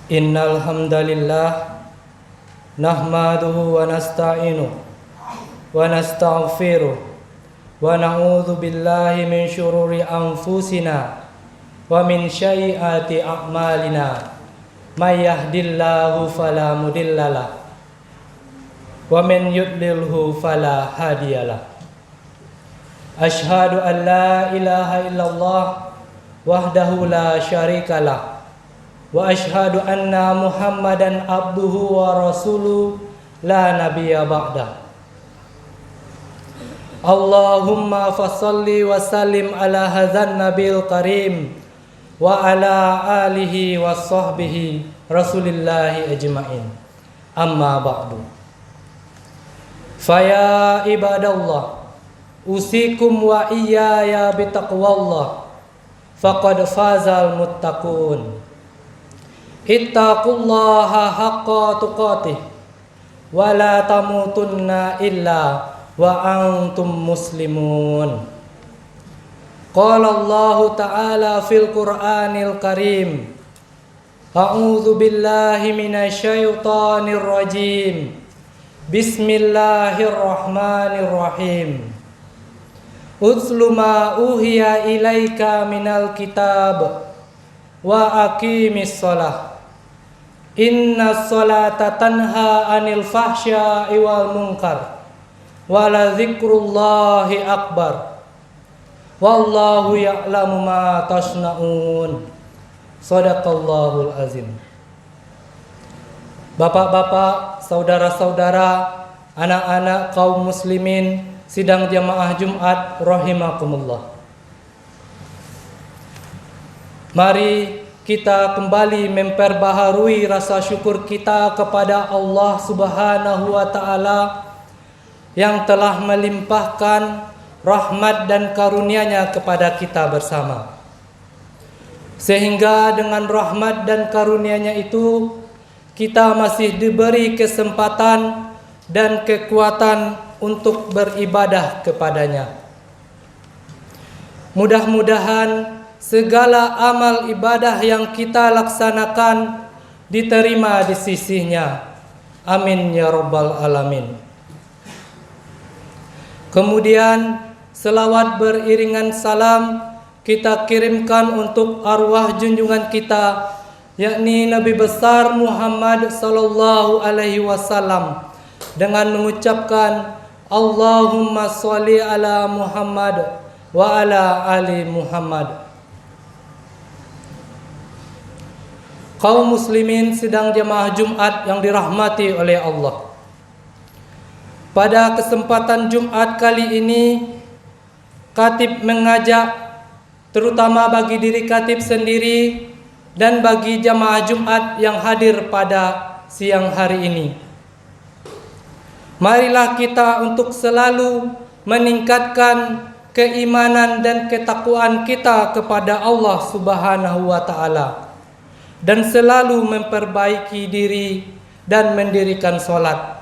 Innal hamdalillah nahmaduhu wa nasta'inuhu wa nastaghfiruh wa na'udzu billahi min syururi anfusina wa min sayyiati a'malina may yahdihillahu fala mudhillalah wa man yudlilhu fala hadiyalah. Asyhadu an la ilaha illallah wahdahu la syarikalah wa asyhadu anna Muhammadan abduhu wa rasuluh la nabiyya ba'da. Allahumma fassalli wa sallim ala hadzal nabil karim wa ala alihi wa sahbihi rasulillahi ajma'in. Amma ba'du. Faya ibadallah, usikum wa iyaya bitaqwallah, faqad fazal muttaqun. Ittaqullaha haqqa tuqatih wa la tamutunna illa wa antum muslimun. Qala Allah Ta'ala fil Qur'anil Karim, a'udzu billahi minasy syaithanir rajim. Bismillahirrahmanirrahim. Utslu ma uhiya ilaika minal kitab wa aqimis shalah. Inna sholata tanha anil fahsya'i wal munkar wa la dzikrullahi akbar wallahu ya'lamu ma tasna'un. Shadaqallahul azim. Bapak-bapak, saudara-saudara, anak-anak kaum muslimin sidang jamaah Jumat rahimakumullah. Mari kita kembali memperbaharui rasa syukur kita kepada Allah Subhanahu wa Ta'ala yang telah melimpahkan rahmat dan karunia-Nya kepada kita bersama. Sehingga dengan rahmat dan karunia-Nya itu kita masih diberi kesempatan dan kekuatan untuk beribadah kepada-Nya. Mudah-mudahan segala amal ibadah yang kita laksanakan diterima di sisi-Nya. Amin ya rabbal alamin. Kemudian selawat beriringan salam kita kirimkan untuk arwah junjungan kita, yakni Nabi besar Muhammad sallallahu alaihi wasallam, dengan mengucapkan Allahumma sholli ala Muhammad wa ala ali Muhammad. Kaum muslimin sidang jamaah Jumat yang dirahmati oleh Allah. Pada kesempatan Jumat kali ini, khatib mengajak, terutama bagi diri khatib sendiri dan bagi jamaah Jumat yang hadir pada siang hari ini, marilah kita untuk selalu meningkatkan keimanan dan ketakwaan kita kepada Allah Subhanahu wa Ta'ala, dan selalu memperbaiki diri dan mendirikan sholat.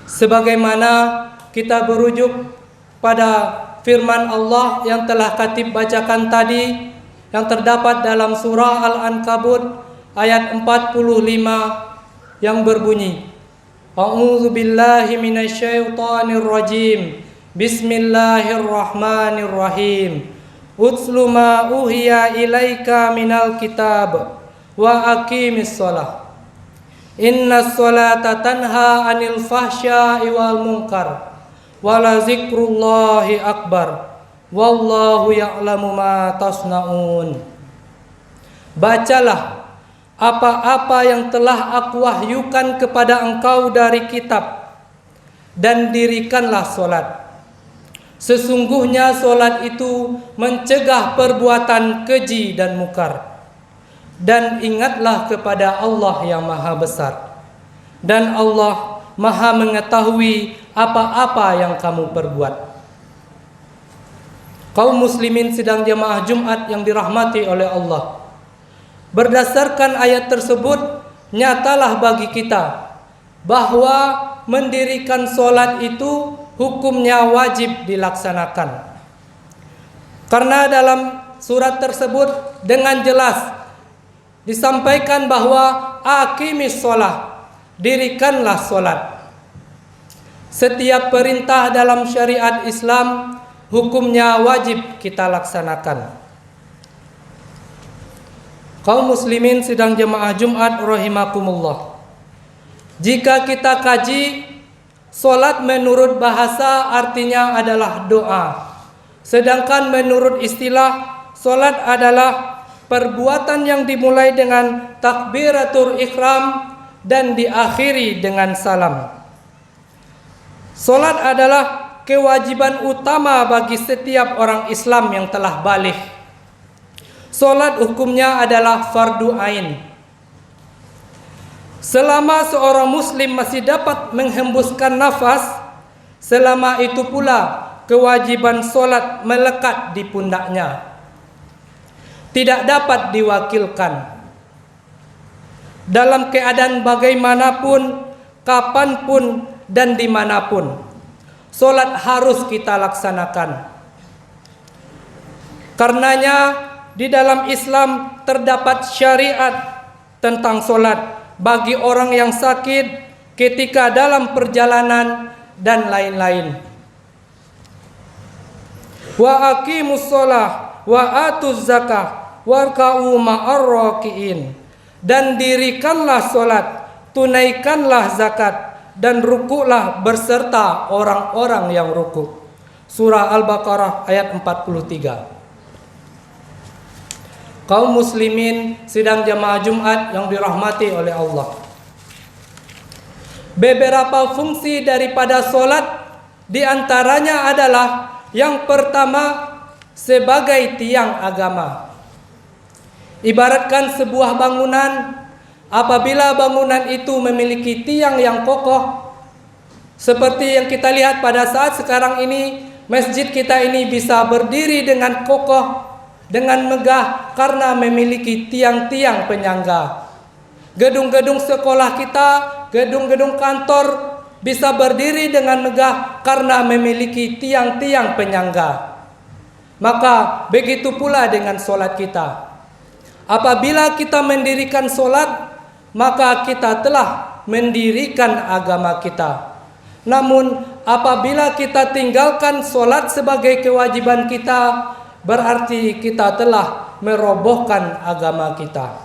Sebagaimana kita berujuk pada firman Allah yang telah khatib bacakan tadi, yang terdapat dalam surah Al-Ankabut ayat 45 yang berbunyi, A'udzu billahi minasyaitonir rajim. Bismillahirrahmanirrahim. Utslu ma uhiya ilaika minal kitab wa aqimis shalah. Innas sholata tanha anil fahsya'i wal munkar wa la dzikrullahi akbar wallahu ya'lamu ma tasna'un. Bacalah apa-apa yang telah aku wahyukan kepada engkau dari kitab, dan dirikanlah solat. Sesungguhnya solat itu mencegah perbuatan keji dan mungkar. Dan ingatlah kepada Allah yang maha besar, dan Allah maha mengetahui apa-apa yang kamu perbuat. Kaum muslimin sidang jamaah Jumat yang dirahmati oleh Allah, berdasarkan ayat tersebut, nyatalah bagi kita bahwa mendirikan solat itu hukumnya wajib dilaksanakan. Karena dalam surat tersebut dengan jelas disampaikan bahwa aqimis shalah, dirikanlah salat. Setiap perintah dalam syariat Islam hukumnya wajib kita laksanakan. Kaum muslimin sidang jemaah Jumat rahimakumullah. Jika kita kaji, salat menurut bahasa artinya adalah doa. Sedangkan menurut istilah, salat adalah perbuatan yang dimulai dengan takbiratul ihram dan diakhiri dengan salam. Salat adalah kewajiban utama bagi setiap orang Islam yang telah baligh. Salat hukumnya adalah fardu ain. Selama seorang muslim masih dapat menghembuskan nafas, selama itu pula kewajiban salat melekat di pundaknya. Tidak dapat diwakilkan. Dalam keadaan bagaimanapun, kapanpun, dan dimanapun, salat harus kita laksanakan. Karenanya di dalam Islam terdapat syariat tentang salat bagi orang yang sakit, ketika dalam perjalanan, dan lain-lain. Wa aqimus shalah wa atuz zakah warka'u ma'ar raki'in. Dan dirikanlah salat, tunaikanlah zakat, dan rukuklah berserta orang-orang yang rukuk. Surah Al-Baqarah ayat 43. Kaum muslimin sidang jamaah Jumat yang dirahmati oleh Allah. Beberapa fungsi daripada salat diantaranya adalah yang pertama sebagai tiang agama. Ibaratkan sebuah bangunan, apabila bangunan itu memiliki tiang yang kokoh, seperti yang kita lihat pada saat sekarang ini, masjid kita ini bisa berdiri dengan kokoh, dengan megah karena memiliki tiang-tiang penyangga. Gedung-gedung sekolah kita, gedung-gedung kantor bisa berdiri dengan megah karena memiliki tiang-tiang penyangga. Maka begitu pula dengan solat kita. Apabila kita mendirikan solat, maka kita telah mendirikan agama kita. Namun apabila kita tinggalkan solat sebagai kewajiban kita, berarti kita telah merobohkan agama kita.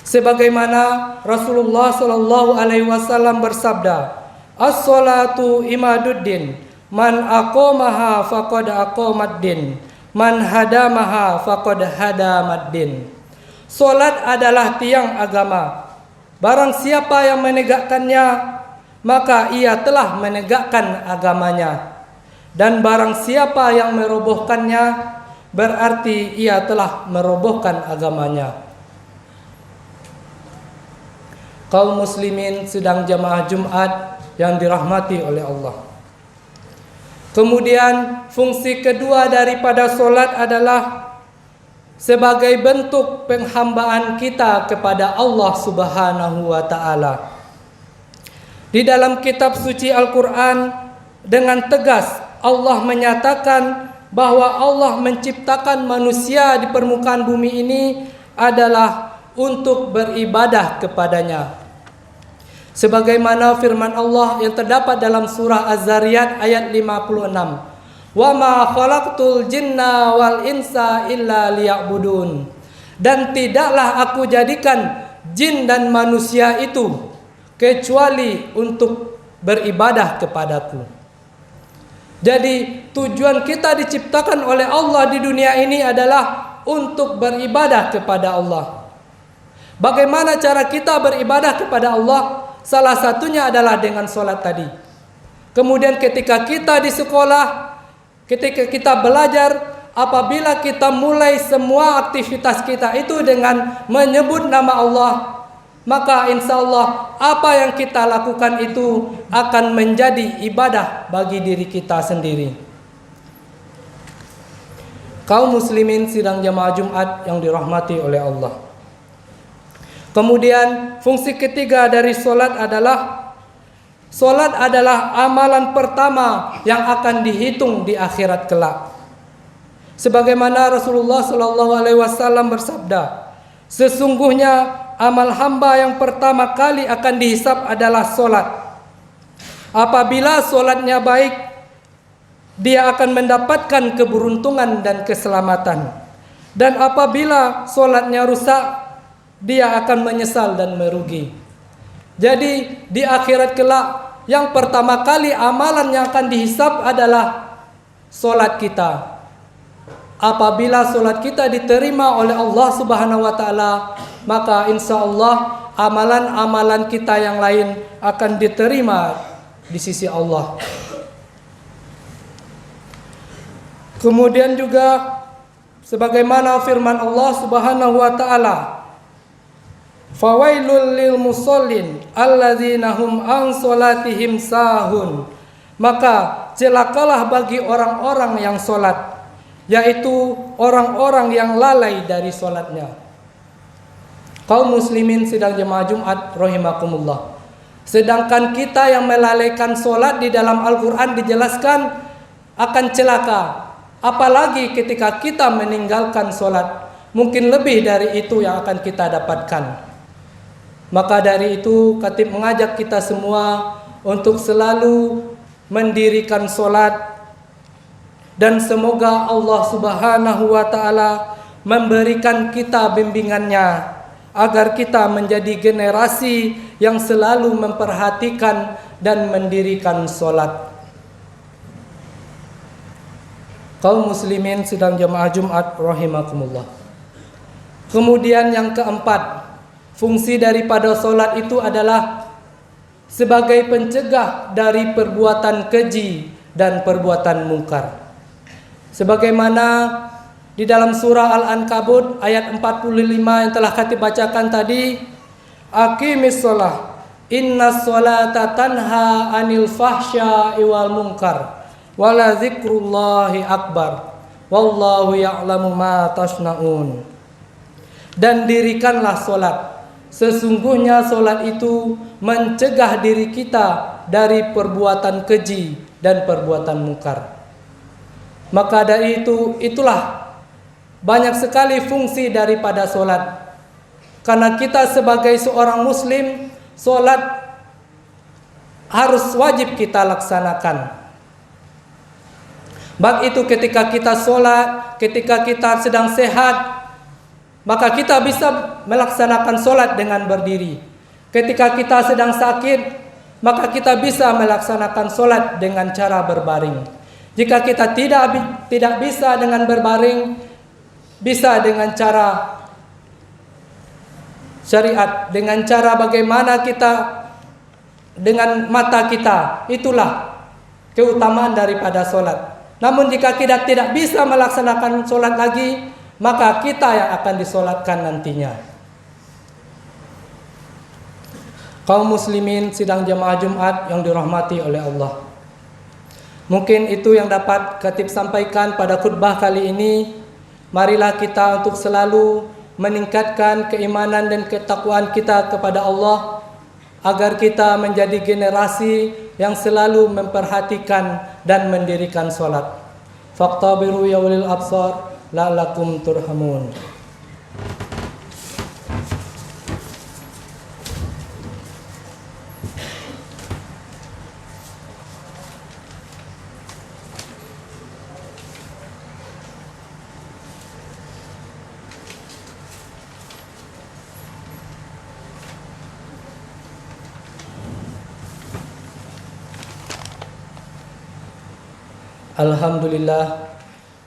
Sebagaimana Rasulullah sallallahu alaihi wasallam bersabda, "As-salatu imaduddin, man aqamaha faqad aqamaddin, man hadamaha faqad hadamaddin." Salat adalah tiang agama. Barang siapa yang menegakkannya, maka ia telah menegakkan agamanya. Dan barang siapa yang merobohkannya, berarti ia telah merobohkan agamanya. Kaum muslimin sedang jamaah Jumat yang dirahmati oleh Allah. Kemudian fungsi kedua daripada solat adalah sebagai bentuk penghambaan kita kepada Allah Subhanahu wa taala. Di dalam kitab suci Al-Qur'an dengan tegas Allah menyatakan bahwa Allah menciptakan manusia di permukaan bumi ini adalah untuk beribadah kepadanya. Sebagaimana firman Allah yang terdapat dalam surah Az-Zariyat ayat 56. Wa ma khalaqtul jinna wal insa illa liya'budun. Dan tidaklah aku jadikan jin dan manusia itu kecuali untuk beribadah kepadaku. Jadi tujuan kita diciptakan oleh Allah di dunia ini adalah untuk beribadah kepada Allah. Bagaimana cara kita beribadah kepada Allah? Salah satunya adalah dengan solat tadi. Kemudian ketika kita di sekolah, ketika kita belajar, apabila kita mulai semua aktivitas kita itu dengan menyebut nama Allah, maka insya Allah apa yang kita lakukan itu akan menjadi ibadah bagi diri kita sendiri. Kaum muslimin sidang jamaah Jumat yang dirahmati oleh Allah. Kemudian fungsi ketiga dari solat adalah amalan pertama yang akan dihitung di akhirat kelak. Sebagaimana Rasulullah sallallahu alaihi wasallam bersabda, Sesungguhnya amal hamba yang pertama kali akan dihisab adalah solat. Apabila solatnya baik, dia akan mendapatkan keberuntungan dan keselamatan. Dan apabila solatnya rusak, dia akan menyesal dan merugi. Jadi di akhirat kelak, yang pertama kali amalan yang akan dihisab adalah solat kita. Apabila solat kita diterima oleh Allah Subhanahu wa taala, maka insya Allah amalan-amalan kita yang lain akan diterima di sisi Allah. Kemudian juga sebagaimana firman Allah Subhanahu wa taala, fawailul lil musallin alladzina hum an salatihim sahun. Maka celakalah bagi orang-orang yang salat, yaitu orang-orang yang lalai dari salatnya. Kaum muslimin sidang jemaah Jumat rahimakumullah. Sedangkan kita yang melalaikan salat di dalam Al-Qur'an dijelaskan akan celaka. Apalagi ketika kita meninggalkan salat, mungkin lebih dari itu yang akan kita dapatkan. Maka dari itu khatib mengajak kita semua untuk selalu mendirikan salat, dan semoga Allah Subhanahu wa taala memberikan kita bimbingannya agar kita menjadi generasi yang selalu memperhatikan dan mendirikan salat. Kaum muslimin sidang jemaah Jumat rahimakumullah. Kemudian yang keempat, fungsi daripada salat itu adalah sebagai pencegah dari perbuatan keji dan perbuatan mungkar. Sebagaimana di dalam surah Al-Ankabut ayat 45 yang telah khatib bacakan tadi, aqimis shalah innas sholata tanha anil fahsya'i wal munkar wala dzikrullahi akbar wallahu ya'lamu ma tasnaun. Dan dirikanlah salat. Sesungguhnya solat itu mencegah diri kita dari perbuatan keji dan perbuatan mungkar. Maka dari itulah banyak sekali fungsi daripada solat. Karena kita sebagai seorang muslim, solat harus wajib kita laksanakan. Baik itu ketika kita solat, ketika kita sedang sehat, maka kita bisa melaksanakan solat dengan berdiri. Ketika kita sedang sakit, maka kita bisa melaksanakan solat dengan cara berbaring. Jika kita tidak bisa dengan berbaring, bisa dengan cara syariat, dengan cara bagaimana kita dengan mata kita. Itulah keutamaan daripada solat. Namun jika kita tidak bisa melaksanakan solat lagi, maka kita yang akan disolatkan nantinya. Kaum muslimin sidang jemaah Jumat yang dirahmati oleh Allah. Mungkin itu yang dapat khatib sampaikan pada khutbah kali ini. Marilah kita untuk selalu meningkatkan keimanan dan ketakwaan kita kepada Allah, agar kita menjadi generasi yang selalu memperhatikan dan mendirikan salat. Faqtabiru ya ulil absar la'allakum turhamun.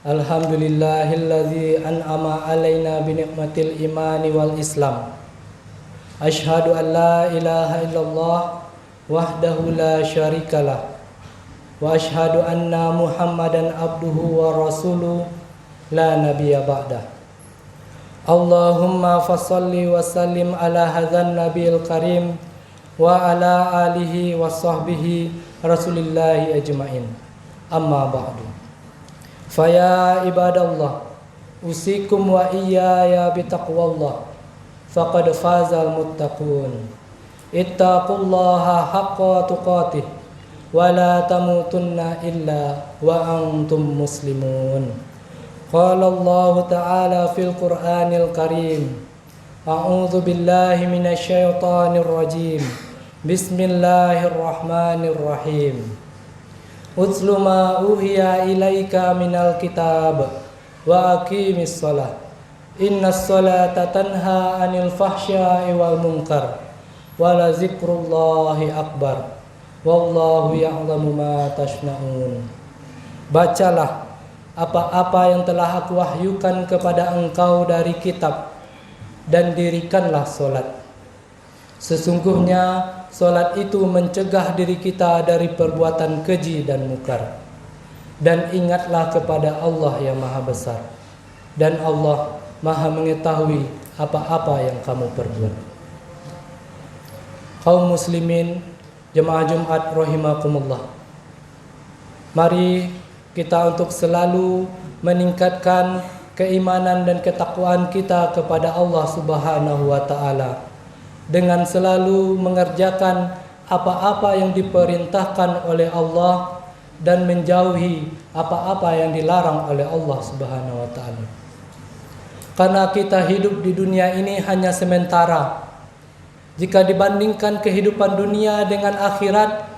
Alhamdulillahilladzi an'ama alaina bi ni'matil imani wal islam. Asyhadu an la ilaha illallah wahdahu la syarikalah wa asyhadu anna Muhammadan abduhu wa rasuluh la nabiyya ba'dah. Allahumma fassalli wa sallim ala hadzal nabiyil karim wa ala alihi wa sahbihi rasulillahi ajmain. Amma ba'du. Faya ibadallah, usikum wa iyaya bitaqwallah, faqad fazal muttaqun. Ittaqullaha haqqa tuqatih, wa la tamutunna illa wa antum muslimun. Qala Allah Ta'ala fil Qur'anil Karim, A'udzu billahi minasyaitonir rajim. Bismillahirrahmanirrahim. Utlu ma uhiya ilaika minal kitab wa aqimis shalah. Innas salata tanha 'anil fahsya'i wal munkar. Wa la zikrullahi akbar. Wallahu ya'lamu ma tasna'un. Bacalah apa-apa yang telah aku wahyukan kepada engkau dari kitab, dan dirikanlah solat. Sesungguhnya solat itu mencegah diri kita dari perbuatan keji dan mungkar. Dan ingatlah kepada Allah yang maha besar, dan Allah maha mengetahui apa-apa yang kamu perbuat. Kaum muslimin, jemaah Jumat rahimakumullah, mari kita untuk selalu meningkatkan keimanan dan ketakwaan kita kepada Allah Subhanahu wa taala dengan selalu mengerjakan apa-apa yang diperintahkan oleh Allah dan menjauhi apa-apa yang dilarang oleh Allah Subhanahu wa taala. Karena kita hidup di dunia ini hanya sementara. Jika dibandingkan kehidupan dunia dengan akhirat,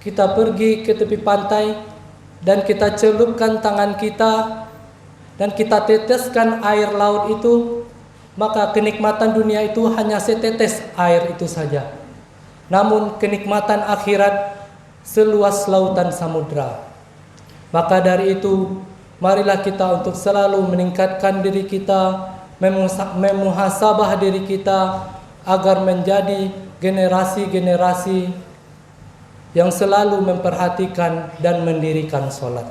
kita pergi ke tepi pantai dan kita celupkan tangan kita dan kita teteskan air laut itu, maka kenikmatan dunia itu hanya setetes air itu saja. Namun kenikmatan akhirat seluas lautan samudra. Maka dari itu, marilah kita untuk selalu meningkatkan diri kita, memuhasabah diri kita agar menjadi generasi-generasi yang selalu memperhatikan dan mendirikan salat.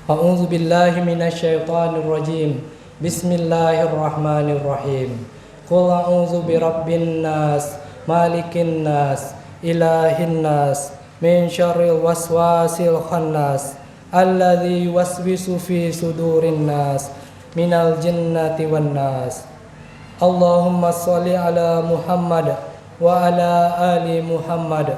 A'udzu billahi minasyaitonir rajim. Bismillahirrahmanirrahim. Qul a'udzu birabbin nas, malikin nas, ilahin nas, min syarril waswasil khannas, alladzi yuwaswisu fi sudurin nas, minal jinnati wan nas. Allahumma shalli ala Muhammad wa ala ali Muhammad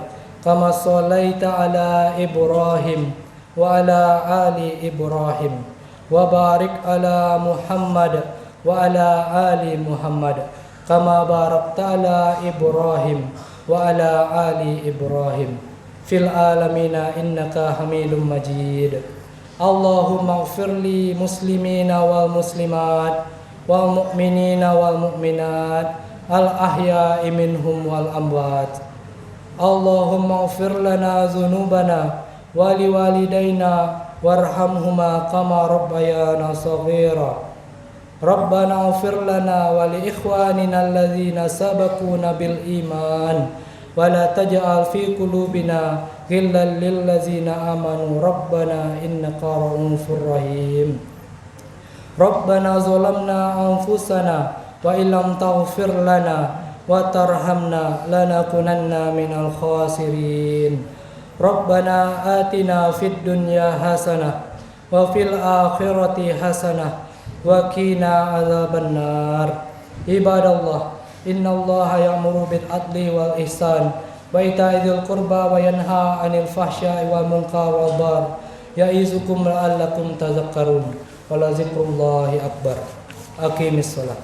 kama shallaita ala Ibrahim wa ala ali Ibrahim wa barik ala Muhammad wa ala ali Muhammad kama barakta ala Ibrahim wa ala ali Ibrahim fil alamina innaka Hamidum Majid. Allahumma ighfirli muslimina wal muslimat wal mu'minina wal mu'minat al ahya'i minhum wal amwat. Allahumma ighfir lana dhunubana wali walidaina warhamhuma kama rabbayana shaghira. Rabbana ighfir lana wa li ikhwanina alladzina sabaquna bil iman wa la taj'al fi qulubina ghillan lil ladzina amanu rabbana innaka ra'ufur rahim. Rabbana zalamna anfusana wa illam taghfir lana wa tarhamna lanakunanna minal khasirin. Rabbana atina fid dunya hasanah wa fil akhirati hasanah wa qina adzabannar. Ibadallah, innallaha ya'muru bil adli wal ihsan wa ita'i dzil qurba wa yanha 'anil fahsya'i wal munkari wal baghi ya'izukum la'allakum tadhakkarun. Wa la zikrullahi akbar. Aqimis shalah.